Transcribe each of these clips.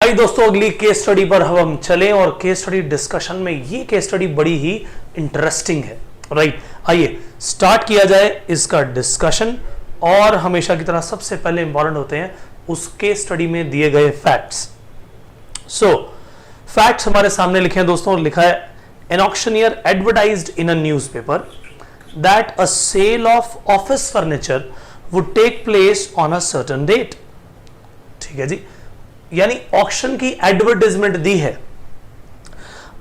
आइए दोस्तों अगली केस स्टडी पर हम चलें और केस स्टडी डिस्कशन में ये केस स्टडी बड़ी ही इंटरेस्टिंग है। राइट, आइए स्टार्ट किया जाए इसका डिस्कशन। और हमेशा की तरह सबसे पहले इंपॉर्टेंट होते हैं उस केस स्टडी में दिए गए फैक्ट्स। फैक्ट्स हमारे सामने लिखे हैं दोस्तों। लिखा है an auctioneer advertised in a newspaper that a sale of office furniture would take place on a certain date. ठीक है जी, यानी ऑक्शन की एडवर्टाइजमेंट दी है।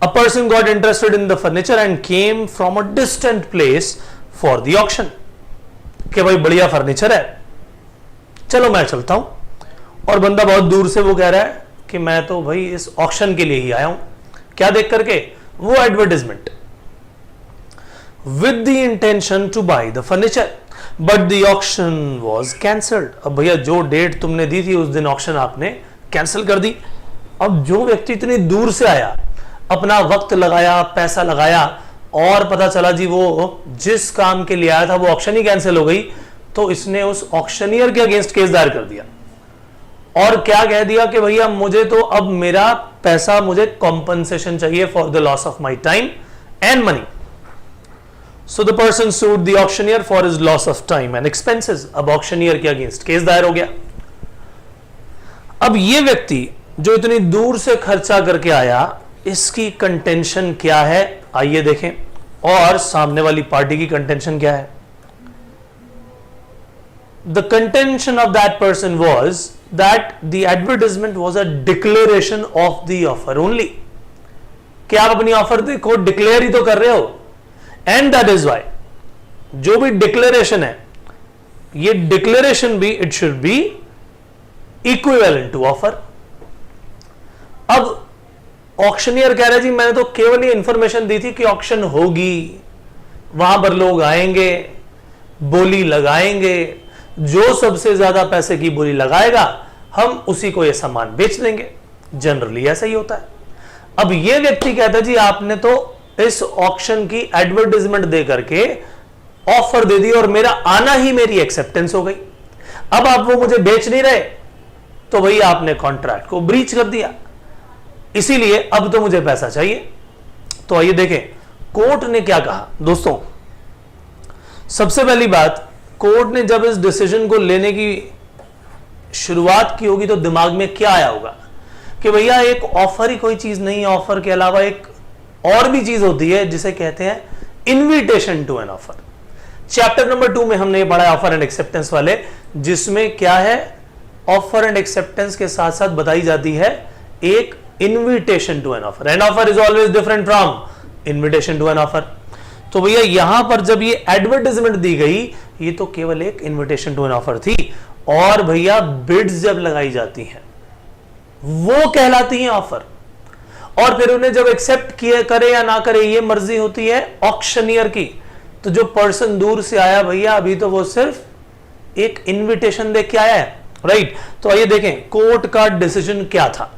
A person got interested in the furniture and came from a distant place for the auction. कि भाई बढ़िया फर्नीचर है, चलो मैं चलता हूं। और बंदा बहुत दूर से वो कह रहा है कि मैं तो भाई इस ऑक्शन के लिए ही आया हूं। क्या देख करके? वो advertisement. With the intention to buy the furniture but the auction was cancelled. अब भैया जो डेट तुमने दी थी उस दिन ऑक्शन आपने कैंसिल कर दी। अब जो व्यक्ति इतनी दूर से आया, अपना वक्त लगाया, पैसा लगाया, और पता चला जी वो जिस काम के लिए आया था वो ऑक्शन ही कैंसिल हो गई, तो इसने उस ऑक्शनियर के अगेंस्ट केस दायर कर दिया और क्या कह दिया कि भैया मुझे तो अब मेरा पैसा, मुझे कॉम्पनसेशन चाहिए for the loss of my time and money. So the person sued the auctioneer for his loss of time and expenses. अब ऑक्शनियर के अगेंस्ट केस दायर हो गया। अब ये व्यक्ति जो इतनी दूर से खर्चा करके आया, इसकी कंटेंशन क्या है आइए देखें, और सामने वाली पार्टी की कंटेंशन क्या है। The contention of that person was that the advertisement was a declaration of the offer only. कि आप अपनी ऑफर देखो डिक्लेयर ही तो कर रहे हो, एंड दैट इज वाई जो भी डिक्लेरेशन है, ये डिक्लेरेशन भी it should be equivalent to offer. अब ऑक्शनियर कह रहा है जी मैंने तो केवल ये इंफॉर्मेशन दी थी कि ऑक्शन होगी, वहां पर लोग आएंगे, बोली लगाएंगे, जो सबसे ज्यादा पैसे की बोली लगाएगा हम उसी को ये सामान बेच देंगे। जनरली ऐसा ही होता है। अब ये व्यक्ति कहता है जी आपने तो इस ऑक्शन की एडवर्टाइजमेंट दे करके ऑफर दे दी और मेरा आना ही मेरी एक्सेप्टेंस हो गई। अब आप वो मुझे बेच नहीं रहे, तो भाई आपने कॉन्ट्रैक्ट को ब्रीच कर दिया, इसीलिए अब तो मुझे पैसा चाहिए। तो आइए देखें कोर्ट ने क्या कहा। दोस्तों सबसे पहली बात, कोर्ट ने जब इस डिसीजन को लेने की शुरुआत की होगी तो दिमाग में क्या आया होगा कि भैया एक ऑफर ही कोई चीज नहीं है, ऑफर के अलावा एक और भी चीज होती है जिसे कहते हैं invitation to an offer. Chapter number 2 में हमने पढ़ा है ऑफर एंड एक्सेप्टेंस वाले, जिसमें क्या है ऑफर एंड एक्सेप्टेंस के साथ साथ बताई जाती है एक invitation to an offer. An offer is always different from invitation to an offer. तो भैया यहां पर जब ये एडवर्टाइजमेंट दी गई, ये तो केवल एक इन्विटेशन टू एन ऑफर थी, और भैया बिड्स जब लगाई जाती हैं वो कहलाती हैं ऑफर। और फिर उन्हें जब एक्सेप्ट किए करे या ना करे ये मर्जी होती है ऑक्शनियर की। तो जो पर्सन दूर से आया भैया अभी तो वो सिर्फ एक इन्विटेशन देख के आया है। राइट, तो आइए देखें कोर्ट का डिसीजन क्या था।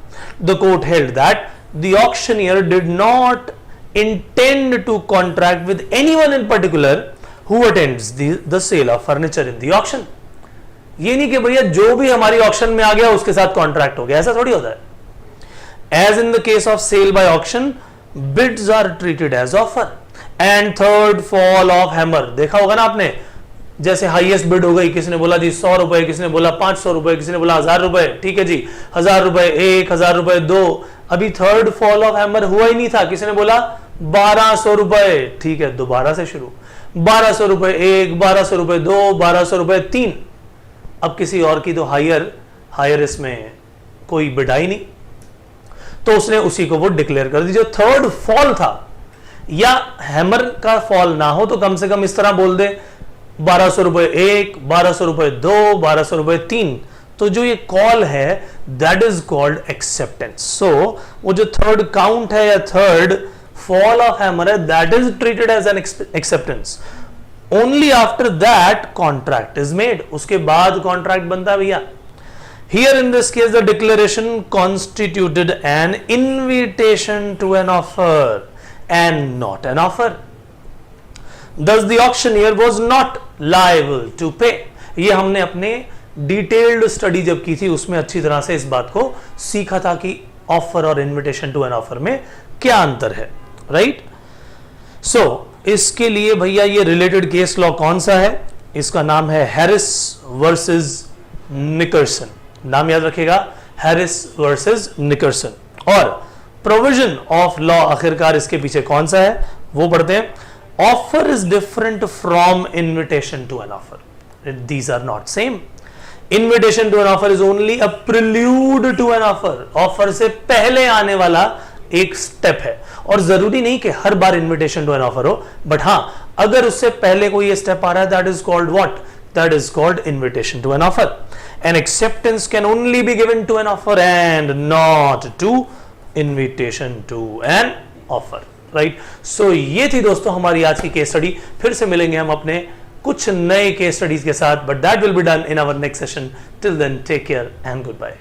The court held that the auctioneer did not intend to contract with anyone in particular who attends the sale of furniture in the auction. ये नहीं कि भैया जो भी हमारी ऑक्शन में आ गया उसके साथ कॉन्ट्रैक्ट हो गया, ऐसा थोड़ी होता है। As in the case of sale by auction, bids are treated as offer and third fall of hammer। देखा होगा ना आपने, जैसे हाईएस्ट बिड हो गई, किसी ने बोला जी 100 रुपए, किसी ने बोला 500 रुपए, किसी ने बोला 1000 रुपए। ठीक है जी, 1000 रुपए 1, 1000 रुपए 2, अभी थर्ड फॉल ऑफ हैमर हुआ ही नहीं था, किसी ने बोला 1200 रुपए। ठीक है, दोबारा से शुरू, 1200 रुपए 1, 1200 रुपए 2, 1200 रुपए 3। अब किसी और की तो हायर इसमें कोई बिड आई नहीं, तो उसने उसी को वो डिक्लेयर कर दी। जो थर्ड फॉल था, या हैमर का फॉल ना हो तो कम से कम इस तरह बोल दे 1200 रुपए 1, 1200 रुपए 2, 1200 रुपए 3। तो जो ये कॉल है that is called acceptance. So वो जो थर्ड काउंट है या थर्ड फॉल ऑफ हैमर है that is treated as an acceptance. Only after that contract is made, उसके बाद कॉन्ट्रैक्ट बनता है भैया। Here in this case the declaration constituted an invitation to an offer and not an offer. Thus the auctioneer was not liable to pay। ये हमने अपने detailed study जब की थी उसमें अच्छी तरह से इस बात को सीखा था कि ऑफर और इनविटेशन टू एन ऑफर में क्या अंतर है, राइट। सो इसके लिए भैया ये रिलेटेड केस लॉ कौन सा है, इसका नाम है हैरिस वर्सेस निकर्सन, नाम याद रखिएगा, हैरिस वर्सेस निकर्सन। और प्रोविजन ऑफ लॉ आखिरकार इसके पीछे कौन सा है वो पढ़ते हैं। Offer is different from invitation to an offer, these are not same. Invitation to an offer is only a prelude to an offer, offer से पहले आने वाला एक स्टेप है, और जरूरी नहीं कि हर बार इनविटेशन टू एन ऑफर हो, बट हां अगर उससे पहले कोई स्टेप आ रहा है that is called what, that is called invitation to an offer. An acceptance can only be given to an offer and not to invitation to an offer, right. So ये थी दोस्तों हमारी आज की केस स्टडी। फिर से मिलेंगे हम अपने कुछ नए केस स्टडीज के साथ, but that will be done in our next session. Till then take care and good bye.